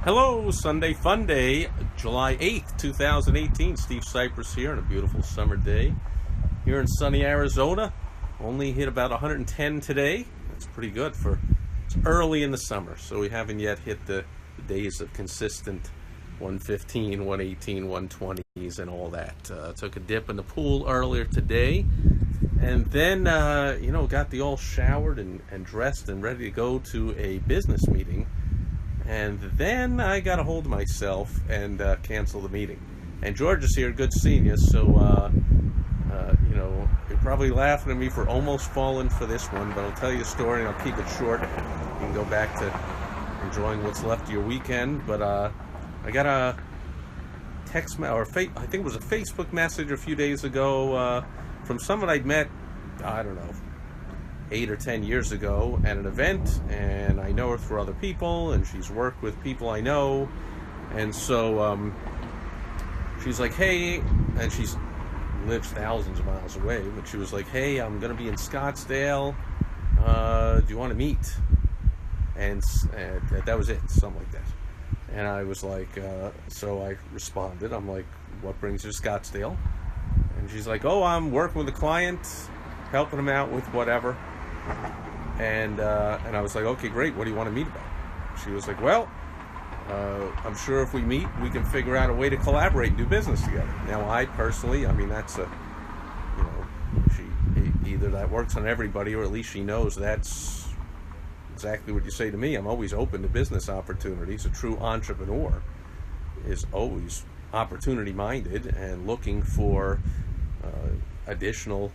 Hello, Sunday Funday, July 8th, 2018. Steve Sipress here on a beautiful summer day here in sunny Arizona. Only hit about 110 today. That's pretty good it's early in the summer, so we haven't yet hit the days of consistent 115, 118, 120s and all that. Took a dip in the pool earlier today, and then, got the all showered and dressed and ready to go to a business meeting. And then I got a hold of myself and canceled the meeting. And George is here. Good seeing you. So, you're probably laughing at me for almost falling for this one, but I'll tell you a story and I'll keep it short. You can go back to enjoying what's left of your weekend. But I got a text I think it was a Facebook message a few days ago from someone I'd met, I don't know, 8 or 10 years ago at an event, and I know her through other people, and she's worked with people I know, and so she's like, hey, and she lives thousands of miles away, but she was like, hey, I'm gonna be in Scottsdale, do you want to meet? And that was it, something like that. And I was like, so I responded, I'm like, what brings you to Scottsdale? And she's like, oh, I'm working with a client, helping him out with whatever. And I was like, okay, great. What do you want to meet about? She was like, well, I'm sure if we meet, we can figure out a way to collaborate and do business together. Now, I personally, that's either that works on everybody, or at least she knows that's exactly what you say to me. I'm always open to business opportunities. A true entrepreneur is always opportunity-minded and looking for additional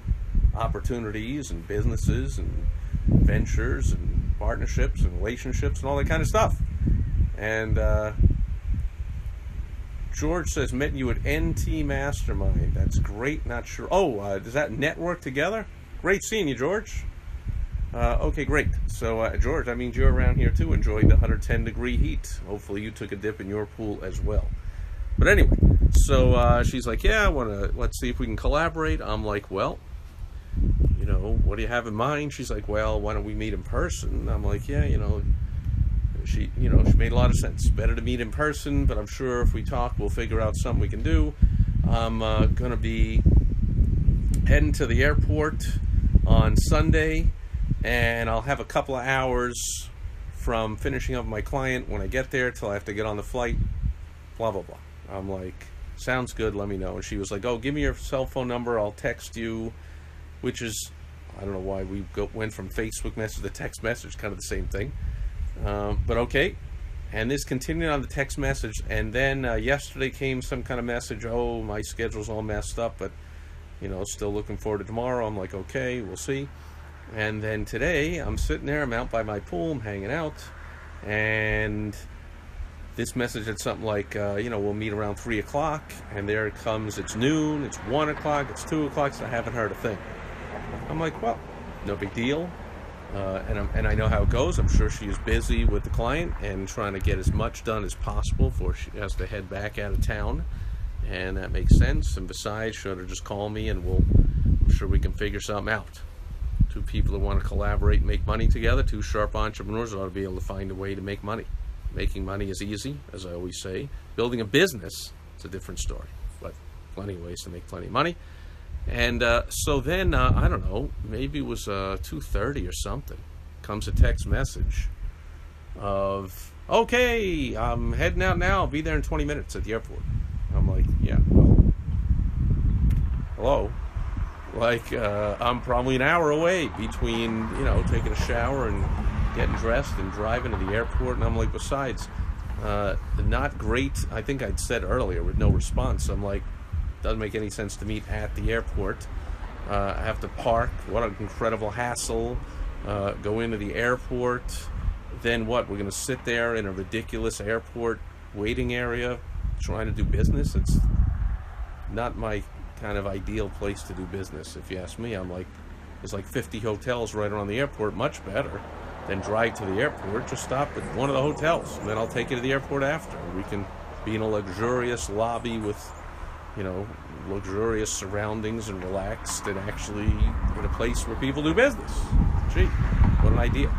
opportunities and businesses and ventures and partnerships and relationships and all that kind of stuff. And George says, met you at NT Mastermind. That's great. Not sure. Oh, does that network together? Great seeing you, George. Okay, great. So, George, that means you're around here too, enjoying the 110-degree heat. Hopefully you took a dip in your pool as well. But anyway, so she's like, yeah, let's see if we can collaborate. I'm like, well, what do you have in mind? She's like, well, why don't we meet in person? I'm like, yeah, she made a lot of sense. Better to meet in person, but I'm sure if we talk, we'll figure out something we can do. I'm going to be heading to the airport on Sunday, and I'll have a couple of hours from finishing up my client when I get there till I have to get on the flight, blah, blah, blah. I'm like, sounds good, let me know. And she was like, oh, give me your cell phone number, I'll text you, which is, I don't know why we went from Facebook message to text message, kind of the same thing. But okay. And this continued on the text message. And then yesterday came some kind of message, oh, my schedule's all messed up, but, still looking forward to tomorrow. I'm like, okay, we'll see. And then today, I'm sitting there, I'm out by my pool, I'm hanging out, and this message had something like, we'll meet around 3 o'clock, and there it comes, it's noon, it's 1 o'clock, it's 2 o'clock, so I haven't heard a thing. I'm like, well, no big deal, and I know how it goes. I'm sure she is busy with the client and trying to get as much done as possible before she has to head back out of town, and that makes sense. And besides, she'll just call me, and I'm sure we can figure something out. Two people who want to collaborate and make money together, two sharp entrepreneurs ought to be able to find a way to make money. Making money is easy, as I always say. Building a business is a different story, but plenty of ways to make plenty of money. And so then, I don't know, maybe it was 2:30 or something, comes a text message of, okay, I'm heading out now, I'll be there in 20 minutes at the airport. I'm like, yeah, well, hello? Like, I'm probably an hour away between, taking a shower and getting dressed and driving to the airport. And I'm like, besides, not great, I think I'd said earlier with no response. I'm like, doesn't make any sense to meet at the airport. I have to park. What an incredible hassle. Go into the airport. Then what? We're going to sit there in a ridiculous airport waiting area trying to do business? It's not my kind of ideal place to do business, if you ask me. I'm like, there's like 50 hotels right around the airport. Much better than drive to the airport. Just stop at one of the hotels, and then I'll take you to the airport after. We can be in a luxurious lobby with luxurious surroundings and relaxed and actually in a place where people do business. Gee, what an idea.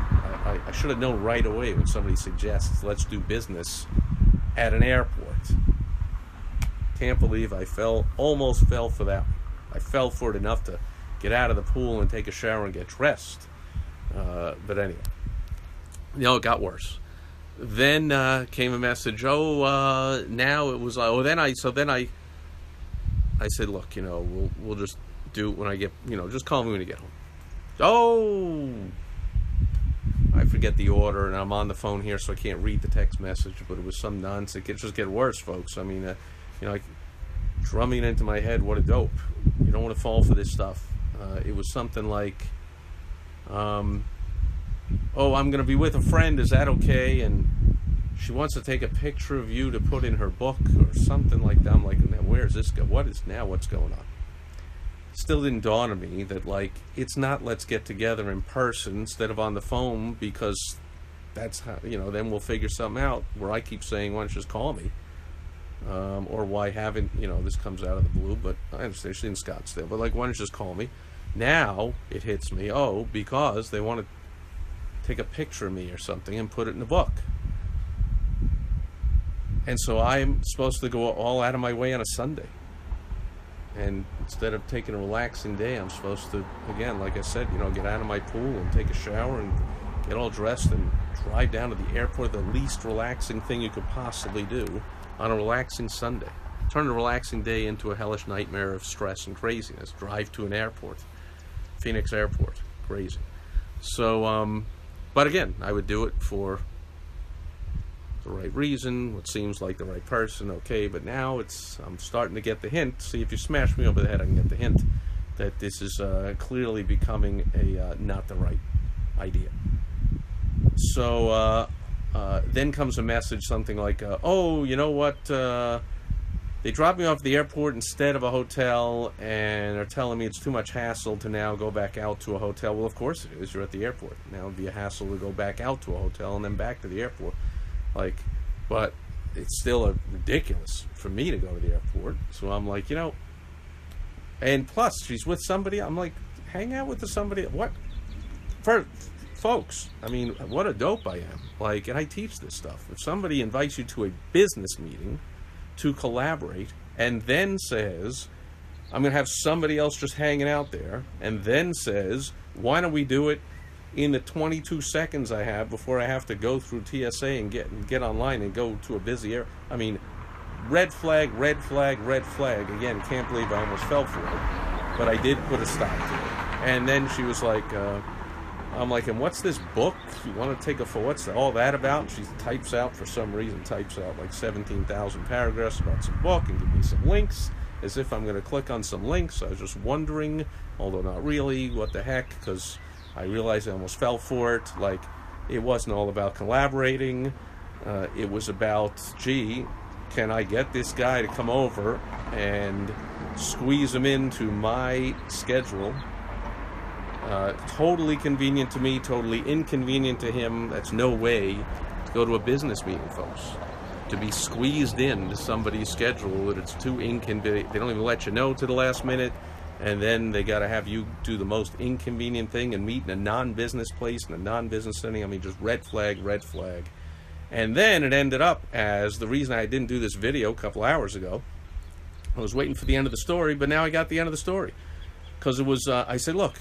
I should have known right away when somebody suggests let's do business at an airport. Can't believe I almost fell for that. I fell for it enough to get out of the pool and take a shower and get dressed. But anyway, it got worse. Then came a message. Now it was. Then I said, look, we'll just do it when I get. Just call me when you get home. Oh, I forget the order, and I'm on the phone here, so I can't read the text message. But it was some nonsense. It just get worse, folks. I mean, like drumming into my head, what a dope. You don't want to fall for this stuff. It was something like, I'm going to be with a friend. Is that okay? And she wants to take a picture of you to put in her book or something like that. I'm like, now where's this go? What's going on? Still didn't dawn on me that, like, it's not let's get together in person instead of on the phone, because that's how, then we'll figure something out, where I keep saying, why don't you just call me? Or why haven't, this comes out of the blue, but I understand she's in Scottsdale, but like, why don't you just call me? Now it hits me, because they want to take a picture of me or something and put it in the book. And so I'm supposed to go all out of my way on a Sunday. And instead of taking a relaxing day, I'm supposed to, again, like I said, get out of my pool and take a shower and get all dressed and drive down to the airport, the least relaxing thing you could possibly do on a relaxing Sunday. Turn a relaxing day into a hellish nightmare of stress and craziness. Drive to an airport, Phoenix Airport, crazy. So, but again, I would do it for the right reason, what seems like the right person, okay, but now I'm starting to get the hint. See, if you smash me over the head, I can get the hint that this is clearly becoming not the right idea. So then comes a message, something like, you know what, they dropped me off at the airport instead of a hotel, and are telling me it's too much hassle to now go back out to a hotel. Well, of course it is. You're at the airport. Now it would be a hassle to go back out to a hotel and then back to the airport. But it's still ridiculous for me to go to the airport. So I'm like, and plus she's with somebody. I'm like, hang out with somebody. What? For folks, I mean, what a dope I am. Like, and I teach this stuff. If somebody invites you to a business meeting to collaborate and then says, I'm going to have somebody else just hanging out there, and then says, why don't we do it in the 22 seconds I have before I have to go through TSA and get online and go to a busy area. I mean, red flag, red flag, red flag. Again, can't believe I almost fell for it. But I did put a stop to it. And then she was like, I'm like, and what's this book? You want to take a photo? What's all that about? And she types out, for some reason, like 17,000 paragraphs about some book and give me some links, as if I'm going to click on some links. I was just wondering, although not really, what the heck, because I realized I almost fell for it. Like, it wasn't all about collaborating. It was about, gee, can I get this guy to come over and squeeze him into my schedule? Totally convenient to me, totally inconvenient to him. That's no way to go to a business meeting, folks. To be squeezed into somebody's schedule that it's too inconvenient. They don't even let you know to the last minute. And then they got to have you do the most inconvenient thing and meet in a non-business place, in a non-business setting. I mean, just red flag, red flag. And then it ended up as the reason I didn't do this video a couple hours ago. I was waiting for the end of the story, but now I got the end of the story. Because it was, I said, look,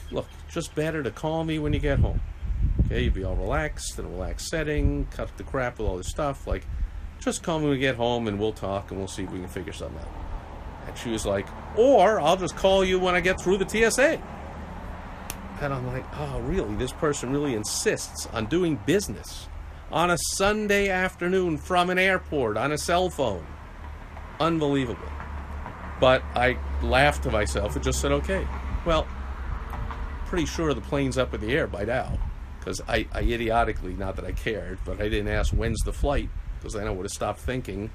just better to call me when you get home. Okay, you'd be all relaxed, in a relaxed setting, cut the crap with all this stuff. Like, just call me when you get home and we'll talk and we'll see if we can figure something out. And she was like, or I'll just call you when I get through the TSA. And I'm like, oh, really? This person really insists on doing business on a Sunday afternoon from an airport on a cell phone. Unbelievable. But I laughed to myself and just said, okay. Well, pretty sure the plane's up in the air by now. Because I idiotically, not that I cared, but I didn't ask when's the flight, because then I would have stopped thinking,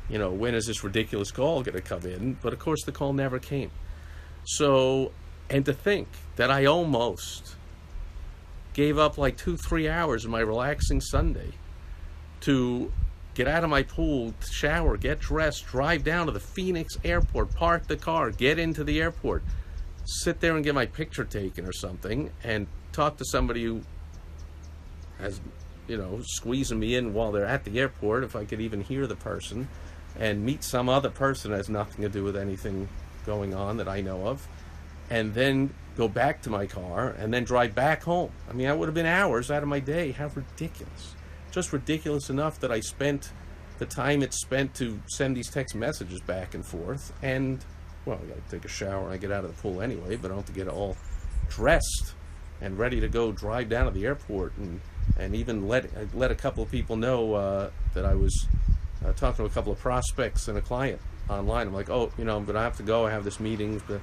when is this ridiculous call going to come in? But of course the call never came. So, and to think that I almost gave up like 2-3 hours of my relaxing Sunday to get out of my pool, shower, get dressed, drive down to the Phoenix airport, park the car, get into the airport, sit there and get my picture taken or something, and talk to somebody who has squeezing me in while they're at the airport, if I could even hear the person, and meet some other person that has nothing to do with anything going on that I know of, and then go back to my car and then drive back home. I mean, that would have been hours out of my day. How ridiculous. Just ridiculous enough that I spent the time it's spent to send these text messages back and forth. And, well, I got to take a shower when I get out of the pool anyway, but I don't have to get all dressed and ready to go drive down to the airport and even let a couple of people know that I was talking to a couple of prospects and a client online. I'm like, oh, I'm going to have to go. I have this meeting. But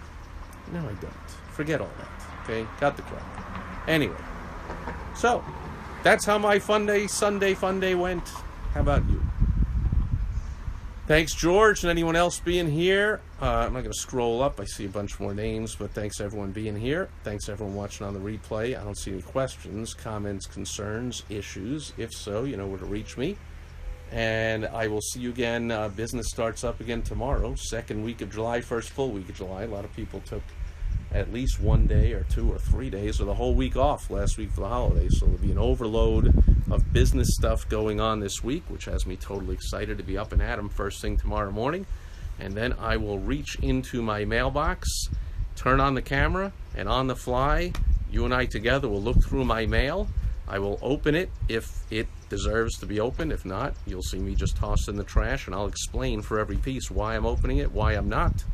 no, I don't. Forget all that. Okay? Got the crap. Anyway, so that's how my Sunday fun day went. How about you? Thanks, George, and anyone else being here. I'm not going to scroll up. I see a bunch more names, but thanks, everyone, being here. Thanks, everyone, watching on the replay. I don't see any questions, comments, concerns, issues. If so, you know where to reach me. And I will see you again. Business starts up again tomorrow, second week of July, first full week of July. A lot of people took at least 1 day or 2 or 3 days or the whole week off last week for the holidays. So there'll be an overload of business stuff going on this week, which has me totally excited to be up and at 'em first thing tomorrow morning. And then I will reach into my mailbox, turn on the camera, and on the fly, you and I together will look through my mail. I will open it if it deserves to be opened. If not, you'll see me just toss it in the trash, and I'll explain for every piece why I'm opening it, why I'm not,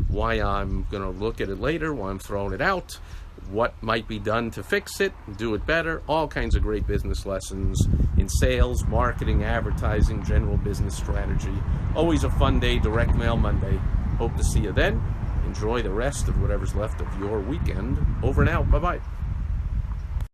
why I'm going to look at it later, why I'm throwing it out, what might be done to fix it, do it better, all kinds of great business lessons in sales, marketing, advertising, general business strategy. Always a fun day, Direct Mail Monday. Hope to see you then. Enjoy the rest of whatever's left of your weekend. Over and out. Bye-bye.